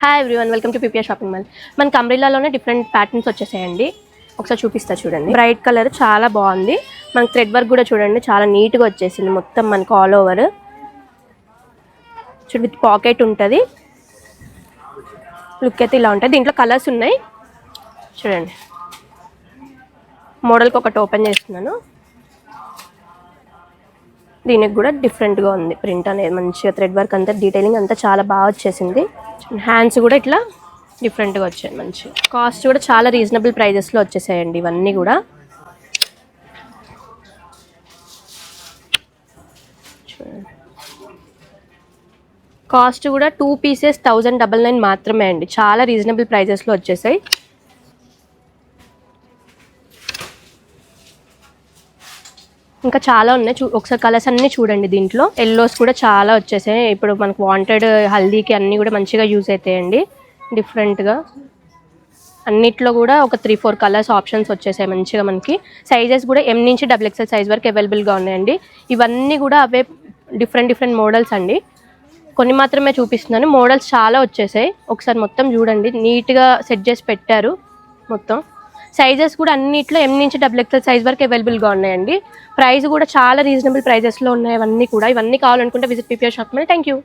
Hi everyone, welcome to PPR shopping mall. మనకి అంబ్రెల్లాలోనే different patterns వచ్చేసాయండి. ఒకసారి చూపిస్తా చూడండి. బ్రైట్ కలర్ చాలా బాగుంది. మనకి థ్రెడ్ వర్క్ కూడా చూడండి చాలా నీట్గా వచ్చేసింది. మొత్తం మనకి ఆల్ ఓవర్ చూడు, విత్ పాకెట్ ఉంటుంది. లుక్ అయితే ఇలా ఉంటుంది. దీంట్లో కలర్స్ ఉన్నాయి చూడండి. మోడల్కి ఒకటి ఓపెన్ చేస్తున్నాను. దీనికి కూడా డిఫరెంట్గా ఉంది ప్రింట్ అనేది. మంచిగా థ్రెడ్ వర్క్ అంతా డీటెయిలింగ్ అంతా చాలా బాగా వచ్చేసింది. హ్యాండ్స్ కూడా ఇట్లా డిఫరెంట్గా వచ్చాయి. మంచి కాస్ట్ కూడా చాలా రీజనబుల్ ప్రైజెస్లో వచ్చేసాయండి ఇవన్నీ కూడా. కాస్ట్ కూడా 2 పీసెస్ 1099 మాత్రమే అండి. చాలా రీజనబుల్ ప్రైజెస్లో వచ్చేసాయి. ఇంకా చాలా ఉన్నాయి. ఒకసారి కలర్స్ అన్నీ చూడండి. దీంట్లో ఎల్లోస్ కూడా చాలా వచ్చేసాయి. ఇప్పుడు మనకు వాంటెడ్ హల్దీకి అన్నీ కూడా మంచిగా యూజ్ అవుతాయండి. డిఫరెంట్గా అన్నిట్లో కూడా ఒక 3-4 కలర్స్ ఆప్షన్స్ వచ్చేసాయి మంచిగా. మనకి సైజెస్ కూడా M నుంచి XXL సైజ్ వరకు అవైలబుల్గా ఉన్నాయండి. ఇవన్నీ కూడా అవే డిఫరెంట్ మోడల్స్ అండి. కొన్ని మాత్రమే చూపిస్తున్నాను. మోడల్స్ చాలా వచ్చేసాయి. ఒకసారి మొత్తం చూడండి. నీట్గా సెట్ చేసి పెట్టారు. మొత్తం సైజెస్ కూడా అన్నిట్లో M నుంచి XXL సైజ్ వరకు అవైలబుల్గా ఉన్నాయండి. ప్రైస్ కూడా చాలా రీజనబుల్ ప్రైజెస్లో ఉన్నాయి. ఇవన్నీ కావాలనుకుంటే visit PPR shop mall. Thank you.